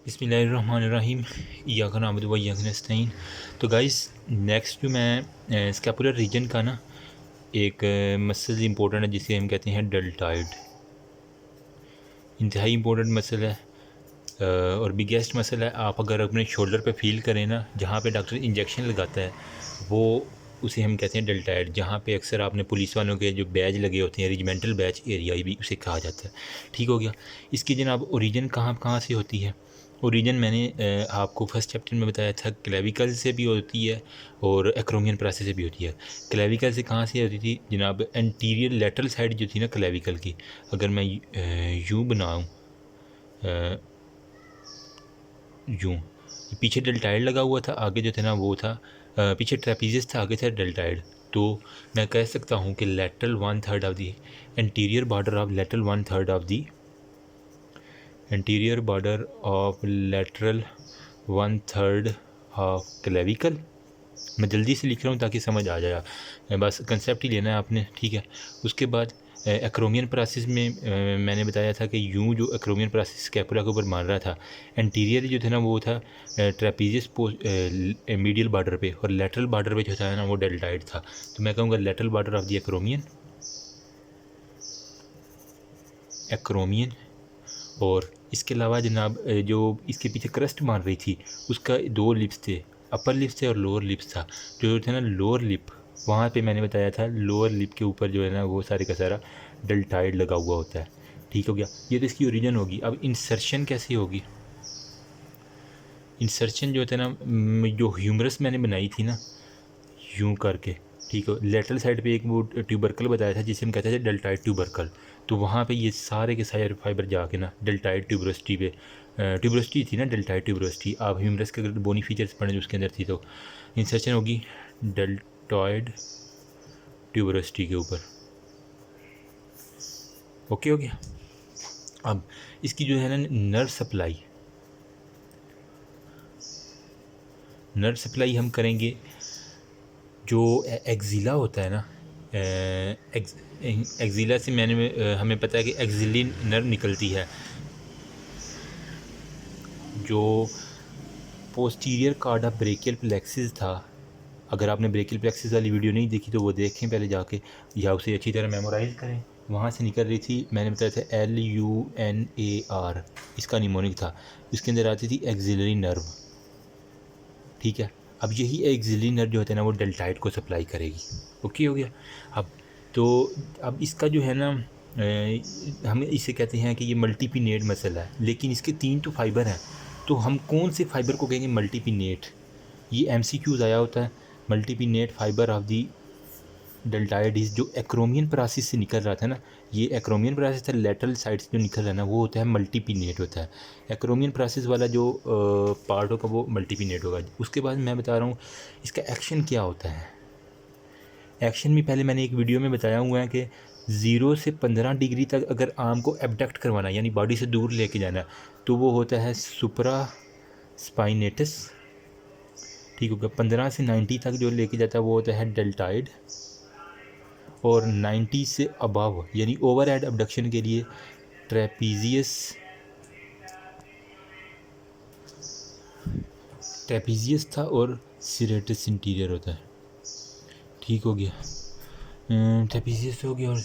बिस्मिल्लाहिर्रहमानिर्रहीम इय्याका नअबुदु व इय्याका नस्तईन। तो गाइस नेक्स्ट जो मैं स्कैपुलर रीजन का ना एक मसल इम्पोर्टेंट है जिसे हम कहते हैं डेल्टॉइड। इंतहाई इम्पोर्टेंट मसल है और बिगेस्ट मसल है। आप अगर अपने शोल्डर पे फील करें ना, जहाँ पे डॉक्टर इंजेक्शन लगाता है वो उसे हम कहते हैं डेल्टॉइड। जहाँ पे अक्सर आपने पुलिस वालों के जो बैज लगे होते हैं, रेजिमेंटल बैज एरिया भी उसे कहा जाता है। ठीक हो गया। इसकी जनाब ओरिजिन कहाँ कहाँ से होती है? ओरिजिन मैंने आपको फर्स्ट चैप्टर में बताया था, क्लेविकल से भी होती है और एक्रोमियन प्रोसेस से भी होती है। क्लेविकल से कहाँ से होती थी जनाब? एंटीरियर लेटरल साइड जो थी ना क्लेविकल की, अगर मैं यूँ बनाऊँ, यूँ पीछे डेल्टाइड लगा हुआ था, आगे जो था ना वो था पीछे ट्रेपीजियस था, आगे था डेल्टाइड। तो मैं कह सकता हूँ कि lateral 1/3 of the anterior border of lateral 1/3 of the anterior border of lateral 1/3 of clavicle. मैं जल्दी से लिख रहा हूँ ताकि समझ आ जाए, बस कंसेप्ट ही लेना है आपने। ठीक है। उसके बाद एक्रोमियन प्रोसेस में मैंने बताया था कि यूँ जो एक्रोमियन प्रोसेस स्कैपुला के ऊपर मार रहा था, एंटीरियर जो था ना वो था ट्रेपीजियस मीडियल बॉर्डर पे, और लेटरल बॉर्डर पे जो था ना वो डेल्टाइड था। तो मैं कहूँगा lateral border of the acromion. और इसके अलावा जनाब जो इसके पीछे क्रस्ट मार रही थी उसका दो लिप्स थे, अपर लिप्स थे और लोअर लिप्स था। जो थे ना लोअर लिप, वहाँ पे मैंने बताया था लोअर लिप के ऊपर जो है ना वो सारे का सारा डेल्टाइड लगा हुआ होता है। ठीक हो गया। ये तो इसकी ओरिजिन होगी। अब इंसर्शन कैसी होगी? इंसर्शन जो होता है ना, जो ह्यूमरस मैंने बनाई थी ना यूँ करके, ठीक है, लेटरल साइड पे एक वो ट्यूबरकल बताया था जिसे हम कहते थे डेल्टाइड ट्यूबरकल। तो वहाँ पे ये सारे के सारे फाइबर जाके ना डेल्टाइड ट्यूबरोसिटी पे, ट्यूबरोसिटी थी ना डेल्टाइड ट्यूबरोसिटी, आप ह्यूमरस के अगर बोनी फीचर्स पढ़ें जो उसके अंदर थी, तो इंसर्शन होगी डेल्टॉइड ट्यूबरोसिटी के ऊपर। ओके हो गया। अब इसकी जो है ना नर्व सप्लाई हम करेंगे। जो एक्जिला होता है ना, एक्जिला से हमें पता है कि एक्जिली नर्व निकलती है। जो पोस्टीरियर कार्डा ब्रेकियल प्लेक्सिस था, अगर आपने ब्रेकियल प्लेक्सिस वाली वीडियो नहीं देखी तो वो देखें पहले जाके, या उसे अच्छी तरह मेमोराइज़ करें। वहाँ से निकल रही थी, मैंने बताया था LUNAR, इसका निमोनिक था। इसके अंदर आती थी एक्जिलरी नर्व। ठीक है। अब यही एक्जिलरी नर्व जो होता है ना वो डेल्टाइड को सप्लाई करेगी। ओके हो गया। अब तो अब इसका जो है ना हम इसे कहते हैं कि ये मल्टीपिनेट मसल है, लेकिन इसके 3 तो फाइबर हैं। तो हम कौन से फाइबर को कहेंगे मल्टीपिनेट? ये MCQs आया होता है। Multipennate fibre of the deltoid is, जो एक्रोमियन प्रोसेस से निकल रहा था ना, ये एक्रोमियन प्रोसेस था, लेटरल साइड से जो निकल रहा है ना वो होता है मल्टीपिनेट होता है। एक्रोमियन प्रोसेस वाला जो पार्ट होगा वो मल्टीपिनेट होगा। उसके बाद मैं बता रहा हूँ इसका एक्शन क्या होता है। एक्शन भी पहले मैंने एक वीडियो में बताया हुआ है कि 0 से 15 डिग्री तक अगर आर्म को एबडक्ट करवाना यानी बॉडी से दूर लेके जाना, तो वो होता है सुपरा स्पाइनेटस। ठीक होगा। 15 से 90 तक जो लेके जाता है वो होता है डेल्टाइड, और 90 से अबव यानी ओवर हेड अबडक्शन के लिए ट्रेपीजियस था और सिरेटस इंटीरियर होता है। ठीक हो गया। ट्रेपीजियस हो गया, और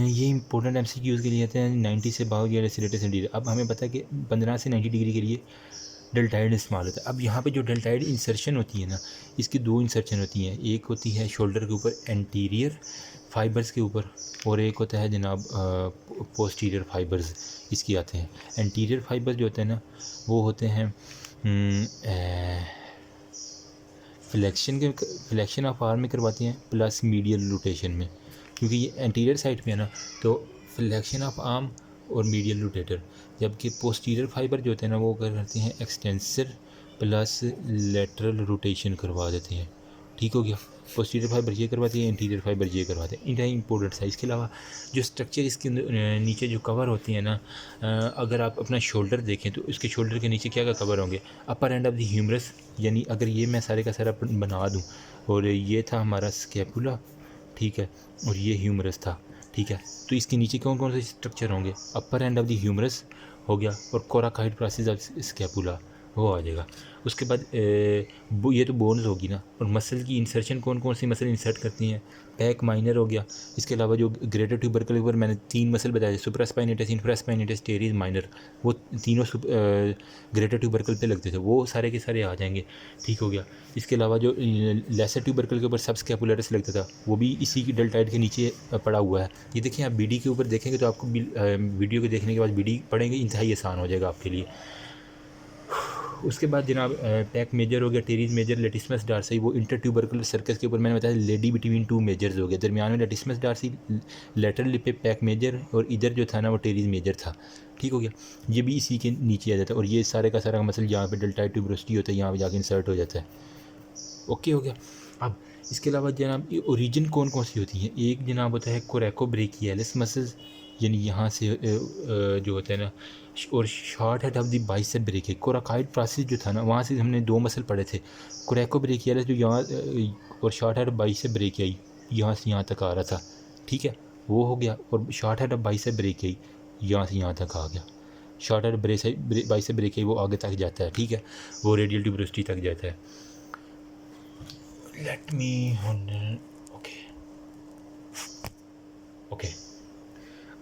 ये इंपॉर्टेंट MCQs के लिए आते हैं 90 से अबव या सिरेटस इंटीरियर। अब हमें पता है कि 15 से 90 डिग्री के लिए डेल्टाइड इस्तेमाल होता है। अब यहाँ पे जो डेल्टाइड इंसर्शन होती है ना, इसकी 2 इंसर्शन होती हैं। एक होती है शोल्डर के ऊपर एंटीरियर फाइबर्स के ऊपर, और एक होता है जनाब पोस्टीरियर फाइबर्स इसकी आते हैं। एंटीरियर फाइबर्स जो होते हैं ना वो होते हैं फ्लेक्शन ऑफ आर्म में करवाते हैं प्लस मीडियल रोटेशन में, क्योंकि ये एंटीरियर साइड पे है ना, तो फ्लेक्शन ऑफ आर्म और मीडियल रोटेटर। जबकि पोस्टीरियर फाइबर जो होते हैं ना वो करते हैं एक्सटेंसर प्लस लेटरल रोटेशन करवा देते हैं। ठीक हो गया। पोस्टीरियर फाइबर ये करवाती है, इंटीरियर फाइबर ये करवाते हैं। इतना इंपॉर्टेंट है। इसके अलावा जो स्ट्रक्चर इसके नीचे जो कवर होती है ना, अगर आप अपना शोल्डर देखें तो इसके शोल्डर के नीचे क्या क्या कवर होंगे? अपर एंड ऑफ द ह्यूमरस, यानी अगर ये मैं सारे का सारा बना दूँ, और ये था हमारा स्कैपुला, ठीक है, और ये ह्यूमरस था, ठीक है, तो इसके नीचे कौन कौन से स्ट्रक्चर होंगे? अपर एंड ऑफ द ह्यूमरस हो गया। और कोराकाइड प्रोसेस ऑफ स्कैपुला वो आ जाएगा। उसके बाद ये तो बोन्स होगी ना। और मसल की इंसर्शन कौन कौन सी मसल इंसर्ट करती हैं? पैक माइनर हो गया। इसके अलावा जो ग्रेटर ट्यूबरकल के ऊपर मैंने 3 मसल बताए, सुप्रास्पाइनेटस, इंफ्रास्पाइनेटस, टेरीज माइनर, वो तीनों ग्रेटर ट्यूबरकल पे लगते थे, वो सारे के सारे आ जाएंगे। ठीक हो गया। इसके अलावा जो लेसर ट्यूबरकल के ऊपर सब स्कैपुलरिस लगता था, वो भी इसी की डेल्टाइड के नीचे पड़ा हुआ है। ये देखिए, आप बीडी के ऊपर देखेंगे तो आपको वीडियो को देखने के बाद बीडी पढ़ेंगे, इंतहाई आसान हो जाएगा आपके लिए। उसके बाद जनाब पैक मेजर हो गया, टेरीज मेजर, लेटिस्मस डार्सी, वो इंटर ट्यूबरकुलर सर्कस के ऊपर मैंने बताया लेडी बिटवीन 2 मेजर्स हो गया। दरमियान में लेटिस्मस डार्सी, लेटरल पे पैक मेजर, और इधर जो था ना वो टेरीज मेजर था। ठीक हो गया। ये भी इसी के नीचे आ जाता है। और ये सारे का सारा मसल यहाँ पे डेल्टाइड ट्यूबरोसिटी होता है, यहाँ पे जाके इंसर्ट हो जाता है। ओके हो गया। अब इसके अलावा जनाब ओरिजिन कौन कौन सी होती हैं? एक जनाब होता है कोरेकोब्रेकियलिस मसल्स, यानी यहाँ से जो होता है ना, और short head of the bicep brachial. Coracoid process जो था ना, वहाँ से हमने 2 मसल पढ़े थे, कोरेकोब्रेकियलिस जो यहाँ, और शॉर्ट हेड बाइसेप ब्रेकियल यहाँ से यहाँ तक आ रहा था। ठीक है, वो हो गया। और short head of bicep brachial यहाँ से यहाँ तक आ गया। शॉर्ट हेड बाइसेप ब्रेकियल वो आगे तक जाता है। ठीक है, वो रेडियल ट्यूबरोसिटी तक जाता है। Let me okay.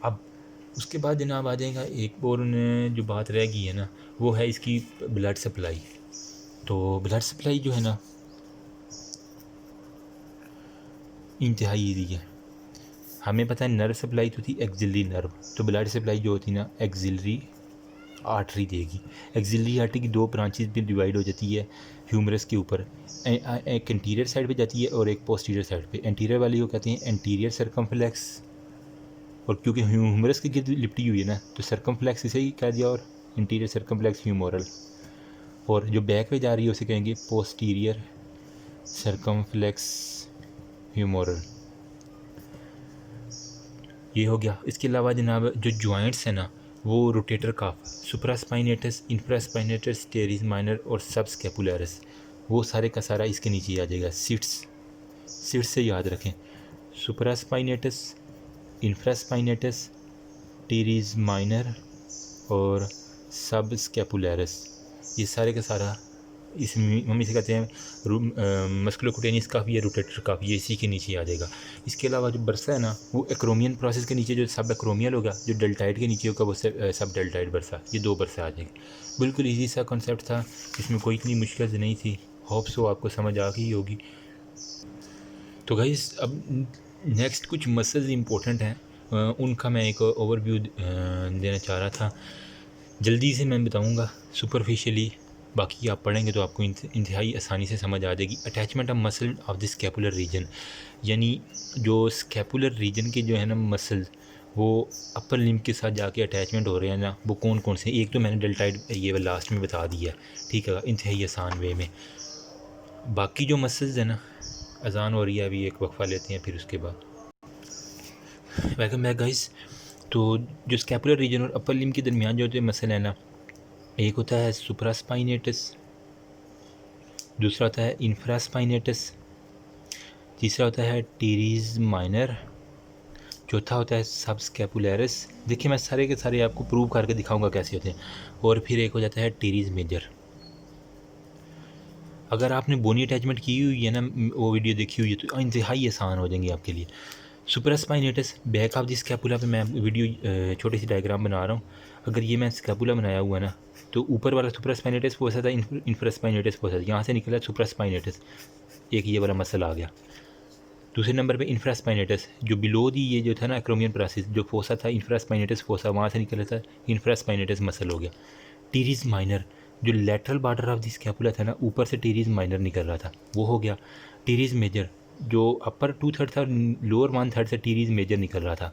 अब उसके बाद जनाब आ जाएगा एक और जो बात रह गई है ना, वो है इसकी ब्लड सप्लाई। तो ब्लड सप्लाई जो है ना, इंतहाई ईजी है। हमें पता है नर्व सप्लाई तो थी एक्सिलरी नर्व, तो ब्लड सप्लाई जो होती ना एक्सिलरी आर्टरी देगी। एक्सिलरी आर्टरी की 2 ब्रांचेस भी डिवाइड हो जाती है ह्यूमरस के ऊपर, एक एंटीरियर साइड पे जाती है और एक पोस्टीरियर साइड पे। एंटीरियर वाली को कहते हैं एंटीरियर सर्कमफ्लेक्स, और क्योंकि ह्यूमरस के गिर्द लिपटी हुई है ना, तो सर्कमफ्लेक्स इसे ही कह दिया, और इंटीरियर सर्कमफ्लेक्स ह्यूमोरल। और जो बैक पे जा रही है उसे कहेंगे पोस्टीरियर सर्कमफ्लेक्स ह्यूमोरल। ये हो गया। इसके अलावा जनाब जो जॉइंट्स है ना, वो रोटेटर काफ, सुप्रास्पाइनेटस, इंफ्रास्पाइनेटस, टेरीज माइनर और सब स्कैपुलरिस, वो सारे का सारा इसके नीचे आ जाएगा। सीट्स से याद रखें, सुप्रास्पाइनेटस, इंफ्रास्पाइनेटस, टेरीज माइनर और सब स्कैपुलरिस, ये सारे का सारा इस मम्मी से कहते हैं मस्कुलोकुटेनियस काफ या रोटेटर काफ, ये इसी के नीचे आ जाएगा। इसके अलावा जो बरसा है ना, वो एक्रोमियन प्रोसेस के नीचे जो सब एक्रोमियल होगा, जो डेल्टाइड के नीचे होगा वो सब डेल्टाइड बरसा, ये 2 बरसा आ जाएंगे। बिल्कुल ईजी सा कॉन्सेप्ट था, इसमें कोई इतनी मुश्किल नहीं थी। होप सो आपको समझ आ गई होगी। तो गाइस अब नेक्स्ट कुछ मसल्स इंपॉर्टेंट हैं, उनका मैं एक ओवरव्यू देना चाह रहा था। जल्दी से मैं बताऊंगा सुपरफिशियली, बाकी आप पढ़ेंगे तो आपको इंतहाई आसानी से समझ आ जाएगी। Attachment of muscle of the scapular region, यानी जो स्कैपुलर रीजन के जो है ना मसल, वो अपर लिम्ब के साथ जाके अटैचमेंट हो रहे हैं ना, वो कौन कौन से? एक तो मैंने डेल्टाइड ये लास्ट में बता दिया, ठीक है, इंतहाई आसान वे में। बाकी जो मसल्स है ना, अजान हो रही है, अभी एक वक्फा लेते हैं, फिर उसके बाद वेलकम बैक गाइस। तो जो स्कैपुलर रीजन और अपर लिम्ब के दरमियान जो मसल है ना, एक होता है सुप्रास्पाइनेटस, दूसरा होता है इंफ्रास्पाइनेटस, तीसरा होता है टेरीज माइनर, चौथा होता है सब स्कैपुलरिस। देखिए मैं सारे के सारे आपको प्रूव करके दिखाऊंगा कैसे होते हैं। और फिर एक हो जाता है टेरीज मेजर। अगर आपने बोनी अटैचमेंट की हुई है ना, वो वीडियो देखी हुई है, तो इंतहाई आसान हो जाएंगी आपके लिए। Supraspinatus back of the scapula पे मैं वीडियो छोटी सी डायग्राम बना रहा हूँ। अगर ये मैं स्कैपुला बनाया हुआ है ना, तो ऊपर वाला सुप्रास्पाइनेटस फोसा था, इंफ्रास्पाइनेटस फोसा था, यहाँ से निकला सुप्रास्पाइनेटस, एक ये वाला मसल आ गया। दूसरे नंबर पे इंफ्रास्पाइनेटस, जो बिलो दी ये जो था ना एक्रोमियन प्रोसेस, जो फोसा था इंफ्रास्पाइनेटस फोसा, वहाँ से निकला था इंफ्रास्पाइनेटस मसल हो गया। टीरीज माइनर, जो lateral border of the scapula था ना, ऊपर से टीरीज माइनर निकल रहा था, वो हो गया। टीरीज मेजर, जो अपर 2/3 था, लोअर 1/3 से टीरीज मेजर निकल रहा था,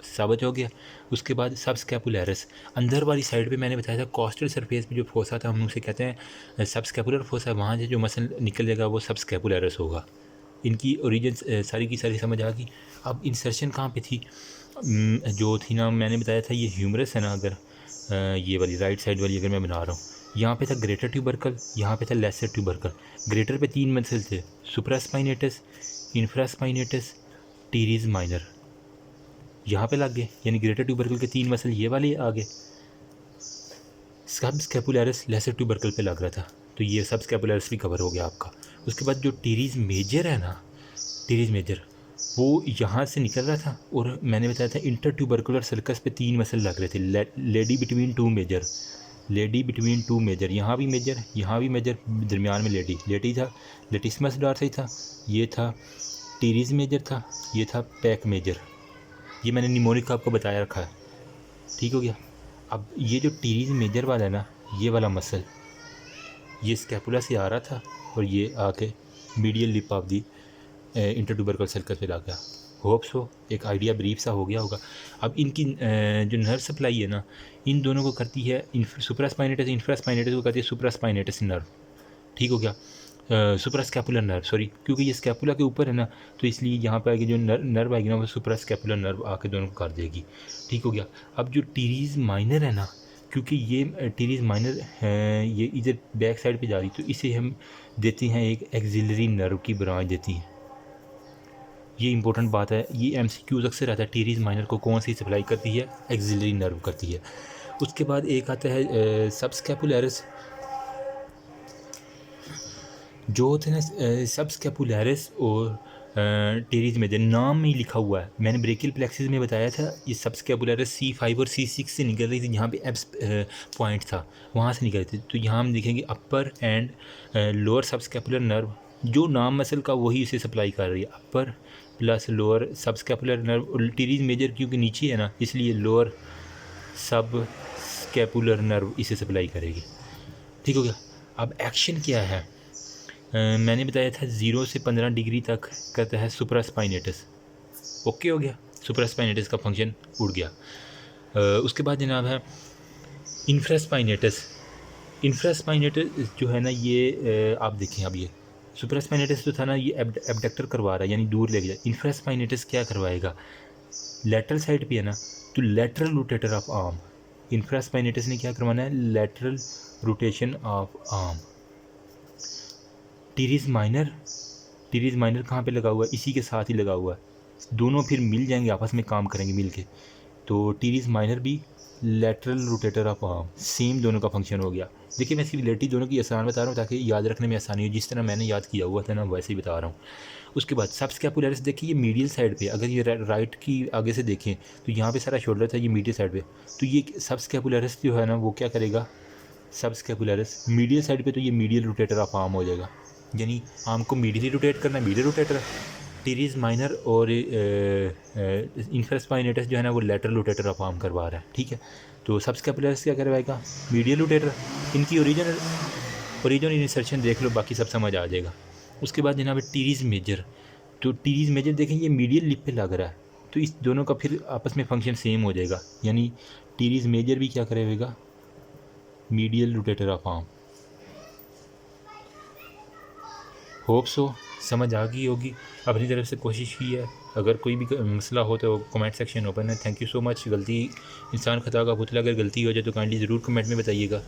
साबित हो गया। उसके बाद सब स्कैपुलरिस, अंदर वाली साइड पे मैंने बताया था कॉस्टल सरफेस पे जो फोसा था, हम उसे कहते हैं सब स्कैपुलर फोसा, वहाँ से जो मसल निकल जाएगा वो सब स्कैपुलरिस होगा। इनकी ओरिजिन सारी की सारी समझ आ गई। अब इंसर्शन कहाँ पे थी? जो थी ना, मैंने बताया था ये ह्यूमरस है ना, अगर ये वाली राइट साइड वाली अगर मैं बना रहा हूँ, यहाँ पे था ग्रेटर ट्यूबरकल, यहाँ पे था लेसर ट्यूबरकल। ग्रेटर पे 3 मसल थे, सुप्रास्पाइनेटस, इंफ्रास्पाइनेटस, टीरीज माइनर, यहाँ पे लग गए, यानी ग्रेटर ट्यूबरकल के 3 मसल ये वाले आ गए। सब स्कैपुलरिस लेसर ट्यूबरकल पे लग रहा था, तो ये सब स्कैपुलरिस भी कवर हो गया आपका। उसके बाद जो टीरीज़ मेजर है ना, टीरीज़ मेजर वो यहाँ से निकल रहा था, और मैंने बताया था इंटर ट्यूबरकुलर सर्कस पे 3 मसल लग रहे थे, lady between two major, lady between two major, यहाँ भी मेजर, यहाँ भी मेजर, दरमियान में लेडी था, लेटिस्मस डार्सी था, ये था टीरीज़ मेजर था, ये था पैक मेजर। ये मैंने निमोनिक आपको बताया रखा है, ठीक हो गया। अब ये जो टीरीज़ मेजर वाला है ना, ये वाला मसल ये स्कैपुला से आ रहा था, और ये आके medial lip of the intertubercular sulcus पे ला गया। होप्स हो एक आइडिया ब्रीफ सा हो गया होगा। अब इनकी जो नर्व सप्लाई है ना, इन दोनों को करती है सुप्रास्पाइनेटस, इंफ्रास्पाइनेटस को करती है सुप्रास्पाइनेटस नर्व, ठीक हो गया। सुप्रास्कैपुलर नर्व, सॉरी, क्योंकि ये स्कैपुला के ऊपर है ना, तो इसलिए यहाँ पे आगे जो नर्व आएगी ना वो सुप्रास्कैपुलर नर्व आके दोनों को कर देगी, ठीक हो गया। अब जो टीरीज़ माइनर है ना, क्योंकि ये टीरीज़ माइनर है, ये इधर बैक साइड पे जा रही, तो इसे हम देते हैं एक एक्सिलरी नर्व की ब्रांच देती हैं। ये इंपॉर्टेंट बात है, ये एमसीक्यूज अक्सर आता है, टीरीज़ माइनर को कौन सी सप्लाई करती है, एक्सिलरी नर्व करती है। उसके बाद एक आता है सबस्कैपुलरिस, जो होते हैं ना सबस्कैपुलरिस और टीरीज़ मेजर, नाम में ही लिखा हुआ है। मैंने ब्रेकियल प्लेक्सिस में बताया था ये सबस्कैपुलरिस C5 और C6 से निकल रही थी, जहाँ पे एब्स पॉइंट था वहाँ से निकल रही थी। तो यहाँ हम देखेंगे अपर एंड लोअर सबस्कैपुलर नर्व, जो नाम मसल का वही उसे सप्लाई कर रही है, upper plus lower subscapular nerve. Teres major क्योंकि नीचे है ना, इसलिए लोअर सब स्कैपुलर नर्व इसे सप्लाई करेगी, ठीक हो गया। अब एक्शन क्या है, मैंने बताया था 0 से 15 डिग्री तक करता है सुप्रास्पाइनेटस, ओके हो गया, सुप्रास्पाइनेटस का फंक्शन उड़ गया। उसके बाद जनाब है इंफ्रास्पाइनेटस। इंफ्रास्पाइनेटस जो है ना, ये आप देखें, अब ये सुप्रास्पाइनेटस जो था ना, ये एबडक्टर करवा रहा है, यानी दूर ले गया। इंफ्रास्पाइनेटस क्या करवाएगा, लेटरल साइड पे है ना, तो lateral rotator of arm, infraspinatus ने क्या करवाना है, lateral rotation of arm. Teres minor कहाँ पे लगा हुआ है, इसी के साथ ही लगा हुआ है, दोनों फिर मिल जाएंगे, आपस में काम करेंगे मिल के। तो टीरीज़ माइनर भी lateral rotator of arm, same दोनों का फंक्शन हो गया। देखिए मैं सिमिलरिटी दोनों की आसान बता रहा हूँ ताकि याद रखने में आसानी हो, जिस तरह मैंने याद किया हुआ था ना वैसे ही बता रहा हूँ। उसके बाद सबस्कैपुलरिस देखिए, ये मीडियल साइड पे, अगर ये राइट की आगे से देखें तो यहाँ पे सारा शोल्डर था, ये मीडियल साइड पे, तो ये सबस्कैपुलरिस जो है ना वो क्या करेगा, सबस्कैपुलरिस मीडियल साइड पे, तो ये मीडियल रोटेटर ऑफ आर्म हो जाएगा, यानी आर्म को मीडियली रोटेट करना है, मीडियल रोटेटर। टीरीज़ माइनर और इंफ्रास्पाइनेटस जो है ना वो लेटरल रोटेटर ऑफ आर्म करवा रहा है, ठीक है। तो सबस्कैपुलरिस क्या करवाएगा, मीडियल रोटेटर। इनकी ओरिजिनल इंसर्शन देख लो, बाकी सब समझ आ जाएगा। उसके बाद जनाब टीरीज़ मेजर, तो टीरीज़ मेजर देखें ये मीडियल लिप पे लग रहा है, तो इस दोनों का फिर आपस में फंक्शन सेम हो जाएगा, यानी टीरीज़ मेजर भी क्या करेगा, medial rotator of arm. Hope so समझ आ गई होगी, अपनी तरफ से कोशिश की है। अगर कोई भी मसला हो तो कमेंट सेक्शन ओपन है। Thank you so much. गलती इंसान खता का पुतला, अगर गलती हो जाए तो काइंडली ज़रूर कमेंट में बताइएगा।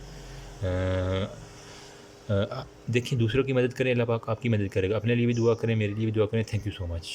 देखिए दूसरों की मदद करें, अल्लाह पाक आपकी मदद करेगा। अपने लिए भी दुआ करें, मेरे लिए भी दुआ करें। Thank you so much.